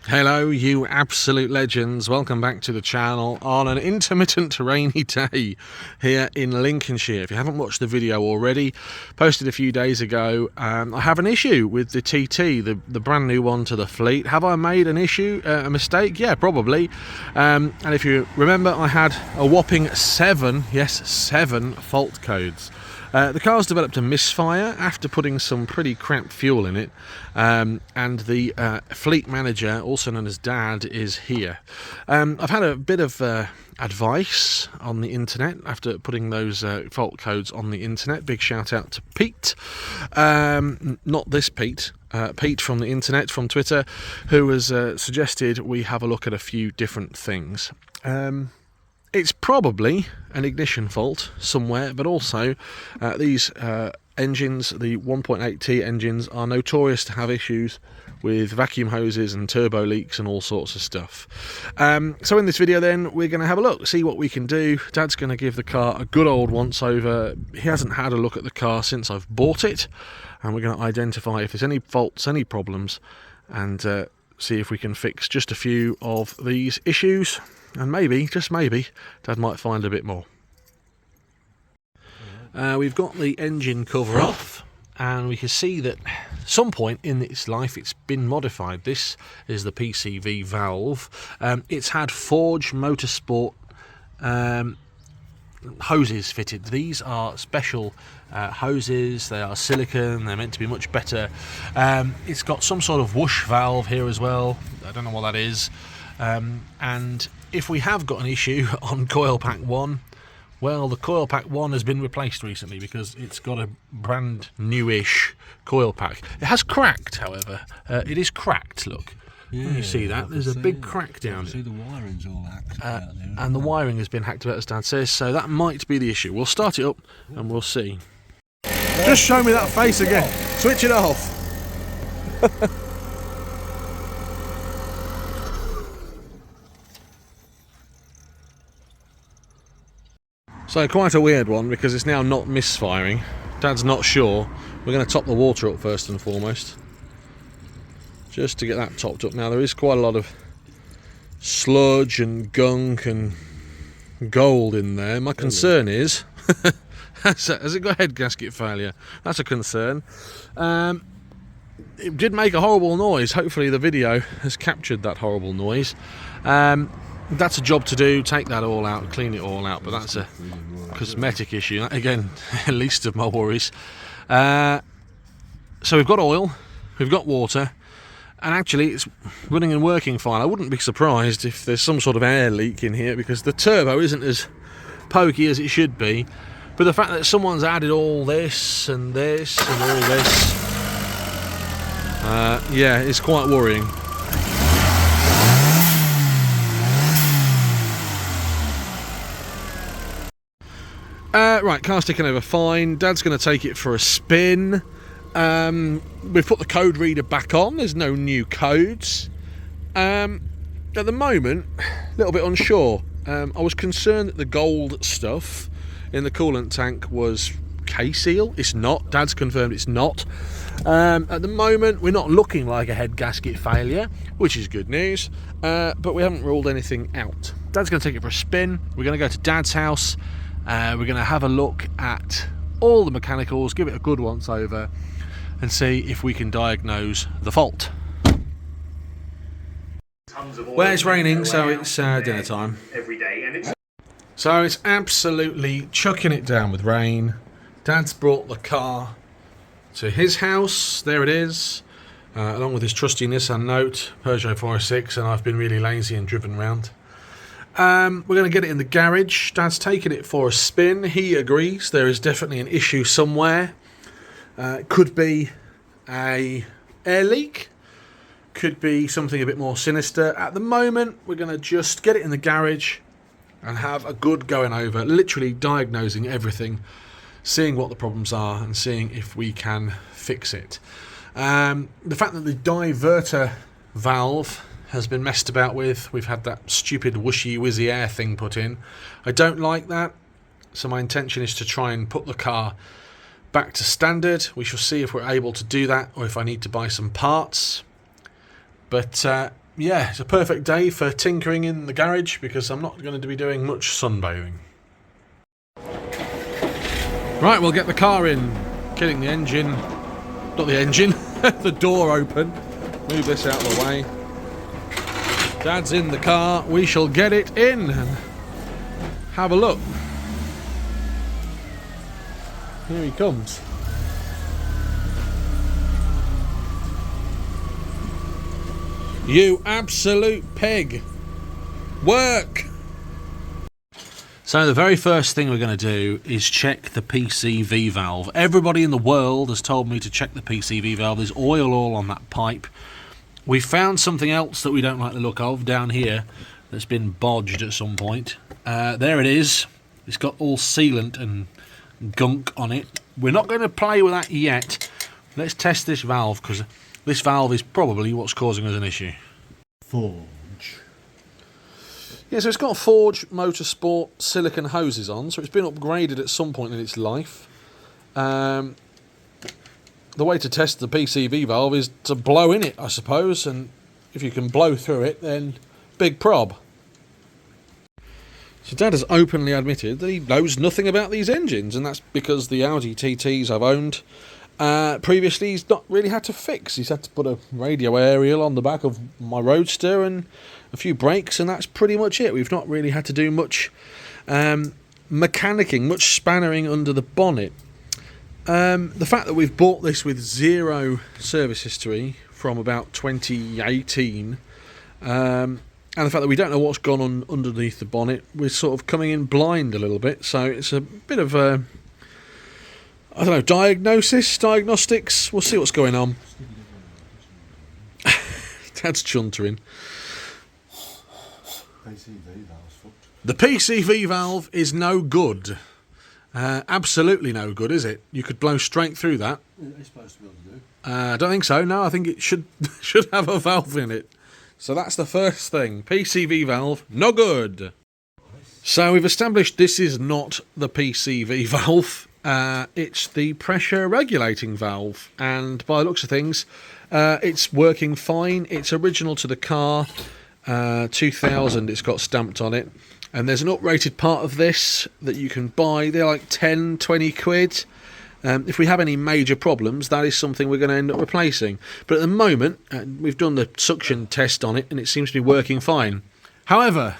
Hello, you absolute legends. Welcome back to the channel on an intermittent rainy day here in Lincolnshire. If you haven't watched the video already, posted a few days ago, I have an issue with the TT, the brand new one to the fleet. Have I made an issue, a mistake? Yeah, probably. And if you remember, I had a whopping 7 fault codes. The car's developed a misfire after putting some pretty crap fuel in it, and the fleet manager, also known as Dad, is here. I've had a bit of advice on the internet after putting those fault codes on the internet. Big shout out to Pete, not this Pete, Pete from the internet, from Twitter, who has suggested we have a look at a few different things. It's probably an ignition fault somewhere, but also these engines, the 1.8T engines, are notorious to have issues with vacuum hoses and turbo leaks and all sorts of stuff. So in this video then, we're going to have a look, see what we can do. Dad's going to give the car a good old once over. He hasn't had a look at the car since I've bought it, and we're going to identify if there's any faults, any problems, and see if we can fix just a few of these issues. And maybe, just maybe, Dad might find a bit more. We've got the engine cover off, and we can see that at some point in its life it's been modified. This is the PCV valve. It's had Forge Motorsport hoses fitted. These are special hoses. They are silicone. They're meant to be much better. It's got some sort of whoosh valve here as well. I don't know what that is. And if we have got an issue on coil pack 1, well, the coil pack 1 has been replaced recently because it's got a brand newish coil pack. It has cracked, however. It is cracked, look. Yeah, you see that? There's a big crack down it. See the wiring's all hacked out there. And the wiring has been hacked about, as Dad says, so that might be the issue. We'll start it up and we'll see. Just show me that face again. Switch it off. So quite a weird one because it's now not misfiring. Dad's not sure. We're going to top the water up first and foremost, just to get that topped up. Now there is quite a lot of sludge and gunk and gold in there. My concern is, has it got head gasket failure? That's a concern. It did make a horrible noise. Hopefully the video has captured that horrible noise. That's a job to do, take that all out, clean it all out, but that's a cosmetic issue. That, again, least of my worries. So we've got oil, we've got water, and actually it's running and working fine. I wouldn't be surprised if there's some sort of air leak in here because the turbo isn't as pokey as it should be. But the fact that someone's added all this and this and all this, yeah, it's quite worrying. Right, car's ticking over fine. Dad's going to take it for a spin. We've put the code reader back on. There's no new codes. At the moment, a little bit unsure. I was concerned that the gold stuff in the coolant tank was K-seal. It's not. Dad's confirmed it's not. At the moment, we're not looking like a head gasket failure, which is good news. But we haven't ruled anything out. Dad's going to take it for a spin. We're going to go to Dad's house. We're going to have a look at all the mechanicals, give it a good once over, and see if we can diagnose the fault. Well, it's raining, so it's dinner time. So it's absolutely chucking it down with rain. Dad's brought the car to his house. There it is, along with his trusty Nissan Note, Peugeot 406, and I've been really lazy and driven round. We're going to get it in the garage. Dad's taking it for a spin. He agrees there is definitely an issue somewhere. It could be a air leak. Could be something a bit more sinister. At the moment, we're going to just get it in the garage and have a good going over, literally diagnosing everything, seeing what the problems are and seeing if we can fix it. The fact that the diverter valve has been messed about with. We've had that stupid whooshy whizzy air thing put in. I don't like that, so my intention is to try and put the car back to standard. We shall see if we're able to do that or if I need to buy some parts. But yeah, it's a perfect day for tinkering in the garage because I'm not going to be doing much sunbathing. Right, we'll get the car in, getting the engine, not the engine, the door open. Move this out of the way. Dad's in the car, we shall get it in and have a look. Here he comes. You absolute pig. Work! So the very first thing we're going to do is check the PCV valve. Everybody in the world has told me to check the PCV valve. There's oil all on that pipe. We found something else that we don't like the look of down here that's been bodged at some point. There it is. It's got all sealant and gunk on it. We're not going to play with that yet. Let's test this valve because this valve is probably what's causing us an issue. Forge. Yeah, so it's got Forge Motorsport silicon hoses on, so it's been upgraded at some point in its life. The way to test the PCV valve is to blow in it, I suppose, and if you can blow through it, then big prob. So Dad has openly admitted that he knows nothing about these engines, and that's because the Audi TTs I've owned previously he's not really had to fix. He's had to put a radio aerial on the back of my Roadster and a few brakes, and that's pretty much it. We've not really had to do much mechanicking, much spannering under the bonnet. The fact that we've bought this with zero service history from about 2018, and the fact that we don't know what's gone on underneath the bonnet, we're sort of coming in blind a little bit, so it's a bit of a, I don't know, diagnostics. We'll see what's going on. Dad's chuntering. The PCV valve is no good. Absolutely no good, is it? You could blow straight through that. It's supposed to be able to do. I don't think so. No, I think it should have a valve in it. So that's the first thing. PCV valve, no good. So we've established this is not the PCV valve. It's the pressure regulating valve, and by the looks of things, it's working fine. It's original to the car, 2000 it's got stamped on it, and there's an uprated part of this that you can buy. They're like 10-20 quid. If we have any major problems, that is something we're going to end up replacing. But at the moment, we've done the suction test on it and it seems to be working fine. However,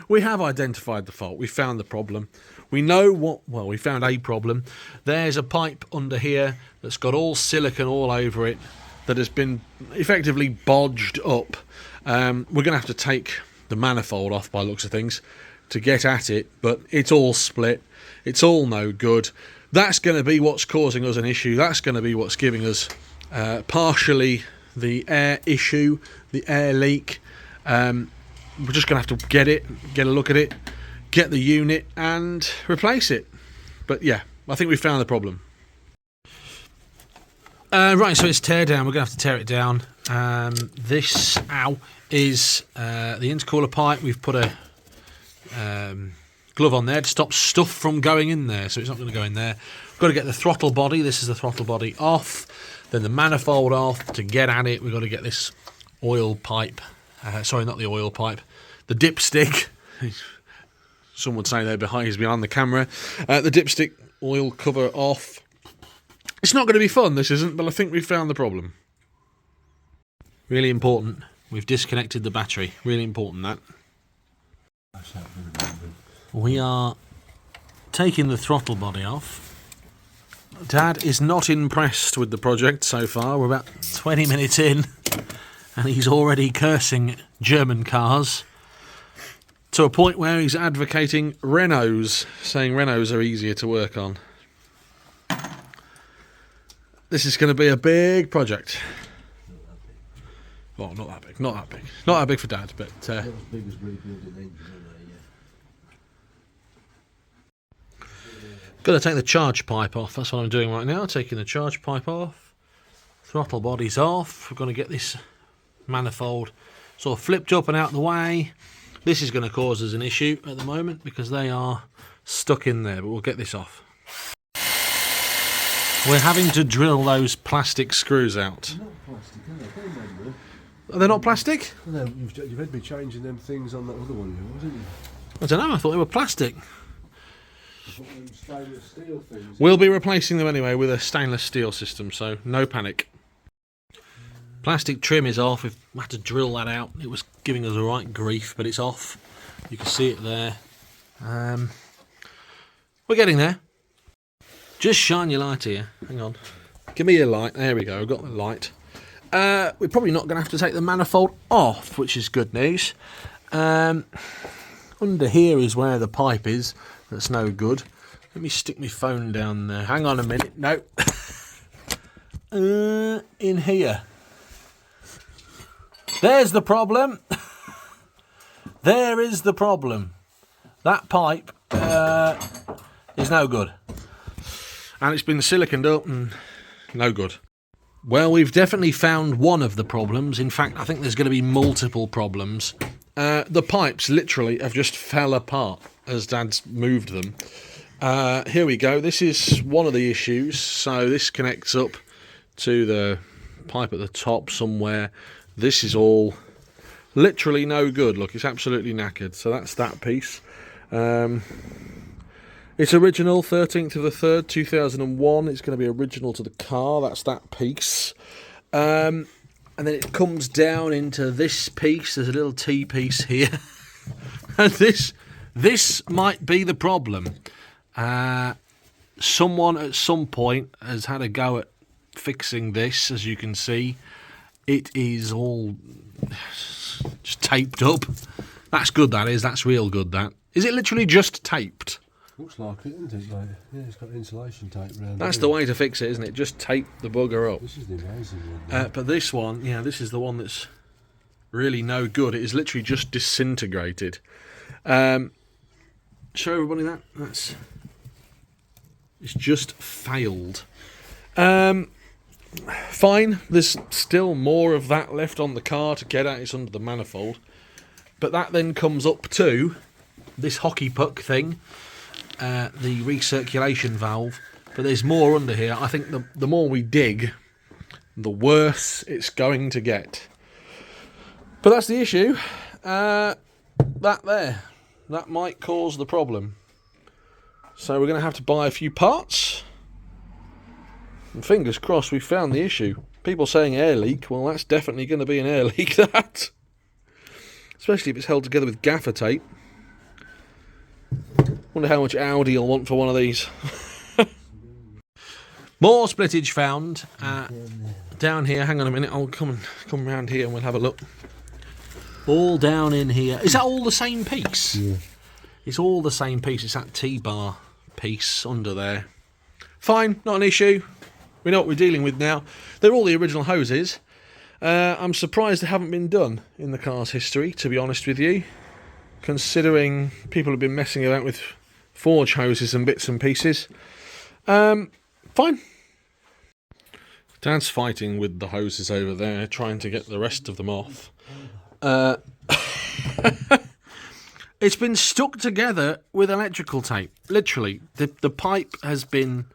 we have identified the fault. We found the problem. We know we found a problem. There's a pipe under here that's got all silicon all over it that has been effectively bodged up. We're going to have to take the manifold off by the looks of things to get at it, but it's all split. It's all no good. That's going to be what's causing us an issue. That's going to be what's giving us partially the air issue, the air leak. We're just going to have to get a look at it, get the unit and replace it. But yeah, I think we found the problem. Right, so it's tear down. We're going to have to tear it down. This is the intercooler pipe. We've put a glove on there to stop stuff from going in there, so it's not going to go in there. We've got to get the throttle body. This is the throttle body off, then the manifold off. To get at it, we've got to get this oil pipe. Sorry, not the oil pipe. The dipstick. Some would say he's behind the camera. The dipstick oil cover off. It's not going to be fun, this isn't, but I think we've found the problem. Really important. We've disconnected the battery. Really important, that. We are taking the throttle body off. Dad is not impressed with the project so far. We're about 20 minutes in and he's already cursing German cars to a point where he's advocating Renaults, saying Renaults are easier to work on. This is going to be a big project. Well, not that big. Not that big for Dad, but Not as big as rebuilding engine, got to take the charge pipe off. That's what I'm doing right now, taking the charge pipe off. Throttle body's off. We're going to get this manifold sort of flipped up and out the way. This is going to cause us an issue at the moment because they are stuck in there, but we'll get this off. We're having to drill those plastic screws out. Not plastic, are they? Are they not plastic? No, you've had me changing them things on that other one, wasn't you? I don't know, I thought they were plastic. I thought them stainless steel things. We'll be replacing them anyway with a stainless steel system, so no panic. Plastic trim is off. We've had to drill that out. It was giving us a right grief, but it's off. You can see it there. We're getting there. Just shine your light here. Hang on. Give me your light. There we go. I've got the light. We're probably not going to have to take the manifold off, which is good news. Under here is where the pipe is. That's no good. Let me stick my phone down there. Hang on a minute. No. In here. There's the problem. There is the problem. That pipe is no good. And it's been siliconed up and no good. Well, we've definitely found one of the problems. In fact, I think there's going to be multiple problems. The pipes literally have just fell apart as Dad's moved them. Here we go. This is one of the issues. So this connects up to the pipe at the top somewhere. This is all literally no good. Look, it's absolutely knackered. So that's that piece. It's original, 13th of the 3rd, 2001. It's going to be original to the car. That's that piece. And then it comes down into this piece. There's a little T-piece here. And this might be the problem. Someone at some point has had a go at fixing this, as you can see. It is all just taped up. That's good, that is. That's real good, that. Is it literally just taped? Looks like it, isn't it? Like, yeah, it's got insulation tape around. That's the way to fix it, isn't it? Just tape the bugger up. This is the amazing one. But this one, yeah, this is the one that's really no good. It is literally just disintegrated. Show everybody that. It's just failed. Fine, there's still more of that left on the car to get at. It's under the manifold. But that then comes up to this hockey puck thing, the recirculation valve. But there's more under here. I think the more we dig, the worse it's going to get. But that's the issue. That might cause the problem. So we're going to have to buy a few parts. And fingers crossed we found the issue. People saying air leak, well, that's definitely going to be an air leak, that. Especially if it's held together with gaffer tape. Wonder how much Audi will want for one of these. More splittage found down here. Hang on a minute, I'll come round here and we'll have a look. All down in here. Is that all the same piece? Yeah. It's all the same piece. It's that T-bar piece under there. Fine, not an issue. We know what we're dealing with now. They're all the original hoses. I'm surprised they haven't been done in the car's history, to be honest with you. Considering people have been messing about with forge hoses and bits and pieces. Fine. Dad's fighting with the hoses over there, trying to get the rest of them off. It's been stuck together with electrical tape. Literally, the pipe has been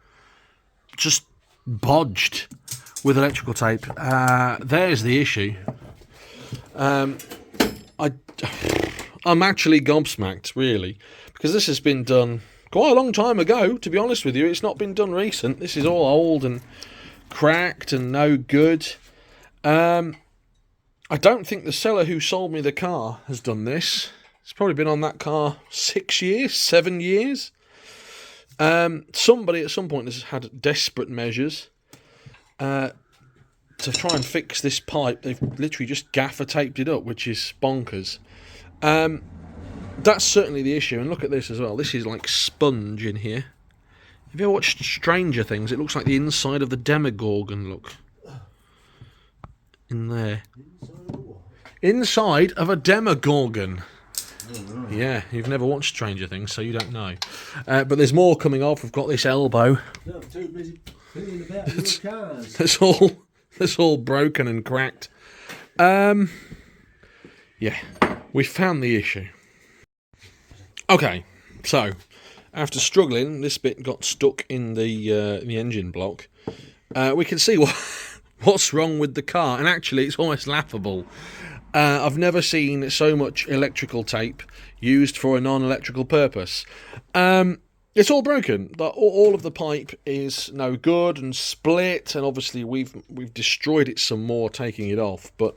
just bodged with electrical tape. There's the issue. I'm actually gobsmacked, really, because this has been done quite a long time ago, to be honest with you. It's not been done recent. This is all old and cracked and no good. I don't think the seller who sold me the car has done this. It's probably been on that car 6 years, 7 years. Somebody at some point has had desperate measures to try and fix this pipe. They've literally just gaffer taped it up, which is bonkers. That's certainly the issue. And look at this as well. This is like sponge in here. Have you ever watched Stranger Things? It looks like the inside of the Demogorgon, look. In there. Inside of a Demogorgon. Yeah, you've never watched Stranger Things, so you don't know. But there's more coming off. We've got this elbow. No, I'm too busy thinking about your cars. That's all broken and cracked. Yeah, we found the issue. Okay, so after struggling, this bit got stuck in the engine block. We can see What's wrong with the car? And actually, it's almost laughable. I've never seen so much electrical tape used for a non-electrical purpose. It's all broken. All of the pipe is no good and split, and obviously we've destroyed it some more taking it off. But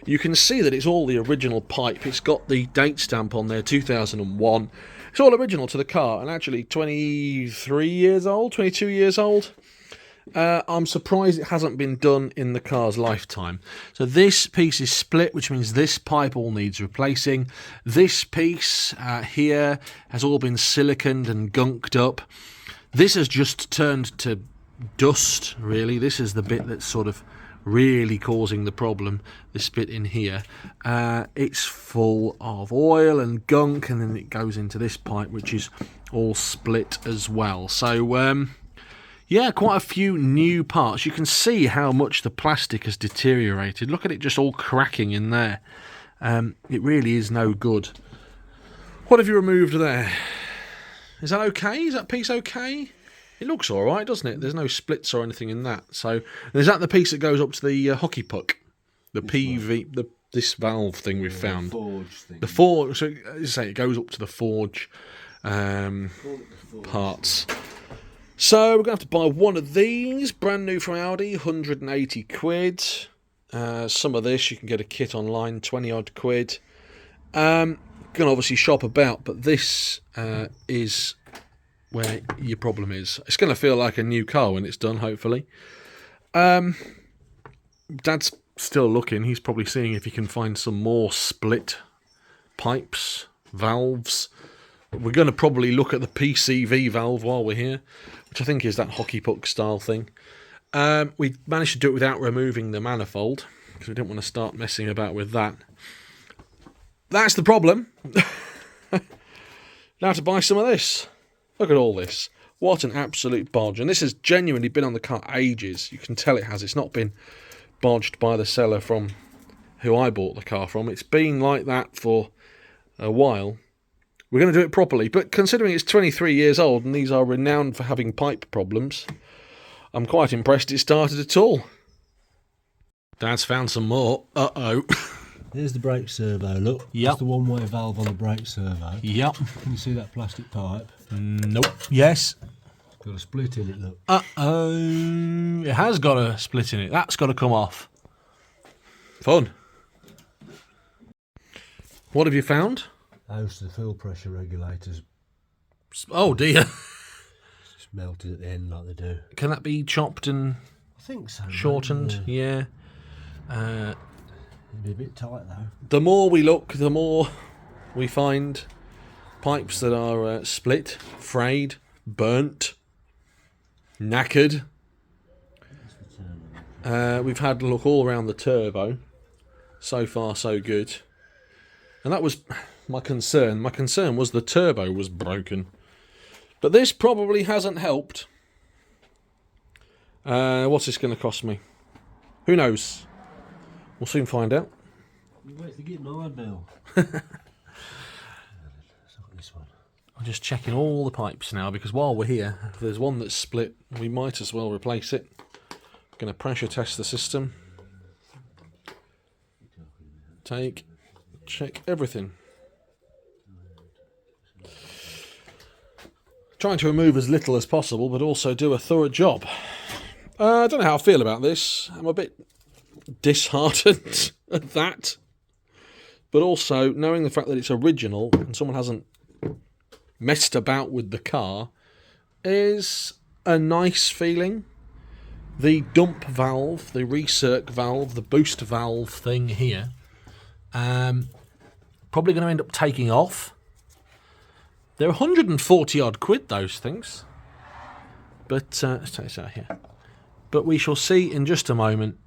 you can see that it's all the original pipe. It's got the date stamp on there, 2001. It's all original to the car, and actually 23 years old, 22 years old. I'm surprised it hasn't been done in the car's lifetime. So this piece is split, which means this pipe all needs replacing. This piece here has all been siliconed and gunked up. This has just turned to dust, really. This is the bit that's sort of really causing the problem, this bit in here. It's full of oil and gunk, and then it goes into this pipe, which is all split as well. So yeah, quite a few new parts. You can see how much the plastic has deteriorated. Look at it just all cracking in there. It really is no good. What have you removed there? Is that okay? Is that piece okay? It looks all right, doesn't it? There's no splits or anything in that. So, is that the piece that goes up to the hockey puck? The PV, this valve thing we've found. The forge thing. The forge. So, as I say, it goes up to the forge parts. So we're going to have to buy one of these, brand new from Audi, 180 quid. Some of this, you can get a kit online, 20 odd quid. You can obviously shop about, but this is where your problem is. It's going to feel like a new car when it's done, hopefully. Dad's still looking. He's probably seeing if he can find some more split pipes, valves. We're going to probably look at the PCV valve while we're here, which I think is that hockey puck style thing. We managed to do it without removing the manifold, because we didn't want to start messing about with that. That's the problem. Now to buy some of this. Look at all this. What an absolute bodge. And this has genuinely been on the car ages. You can tell it has. It's not been bodged by the seller from who I bought the car from. It's been like that for a while. We're going to do it properly, but considering it's 23 years old and these are renowned for having pipe problems, I'm quite impressed it started at all. Dad's found some more. Uh-oh. There's the brake servo, look. Yep. That's the one-way valve on the brake servo. Yep. Can you see that plastic pipe? Nope. Yes. It's got a split in it, look. Uh-oh. It has got a split in it. That's got to come off. Fun. What have you found? Those are the fuel pressure regulators. Oh dear. Just melted at the end like they do. Can that be chopped and I think so. shortened? Yeah. It'd be a bit tight though. The more we look, the more we find pipes that are split, frayed, burnt, knackered. We've had a look all around the turbo. So far, so good. And that was my concern. My concern was the turbo was broken. But this probably hasn't helped. What's this going to cost me? Who knows? We'll soon find out. You wait to get my bill. This one. I'm just checking all the pipes now, because while we're here, if there's one that's split, we might as well replace it. I'm going to pressure test the system. Check everything. Trying to remove as little as possible, but also do a thorough job. I don't know how I feel about this. I'm a bit disheartened at that. But also, knowing the fact that it's original and someone hasn't messed about with the car is a nice feeling. The dump valve, the recirc valve, the boost valve thing here, probably going to end up taking off. They're 140 odd quid, those things. But let's take this out here. But we shall see in just a moment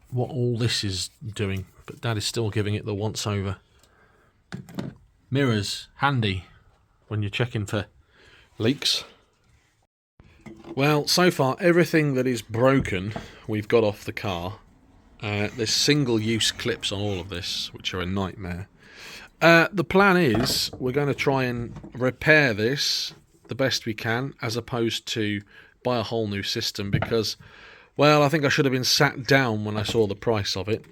what all this is doing. But Dad is still giving it the once over. Mirrors, handy when you're checking for leaks. Well, so far everything that is broken we've got off the car. There's single-use clips on all of this, which are a nightmare. The plan is we're going to try and repair this the best we can, as opposed to buy a whole new system, because Well, I think I should have been sat down when I saw the price of it.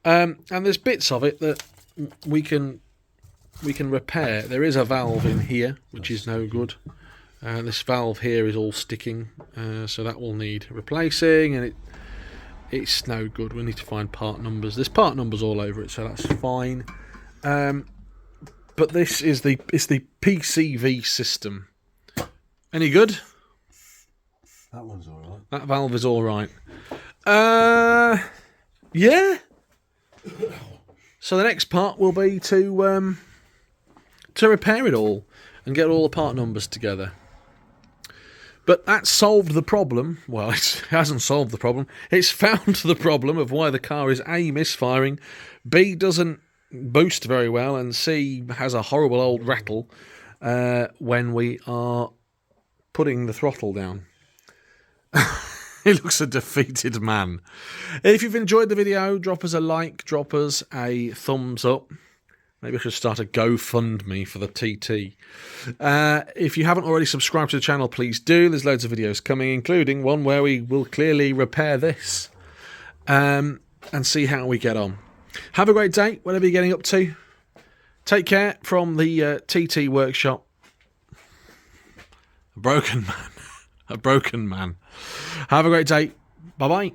And there's bits of it that we can repair. There is a valve in here, which is no good. This valve here is all sticking, so that will need replacing, and it's no good. We need to find part numbers. There's part numbers all over it, so that's fine. But this is the PCV system. Any good? That one's all right. That valve is all right. Yeah. So the next part will be to repair it all and get all the part numbers together. But that solved the problem. Well, it hasn't solved the problem. It's found the problem of why the car is A, misfiring, B, doesn't boost very well, and C, has a horrible old rattle when we are putting the throttle down. He looks a defeated man. If you've enjoyed the video, drop us a like, drop us a thumbs up. Maybe I should start a GoFundMe for the TT. If you haven't already subscribed to the channel, please do. There's loads of videos coming, including one where we will clearly repair this and see how we get on. Have a great day, whatever you're getting up to. Take care from the TT workshop. A broken man. A broken man. Have a great day. Bye-bye.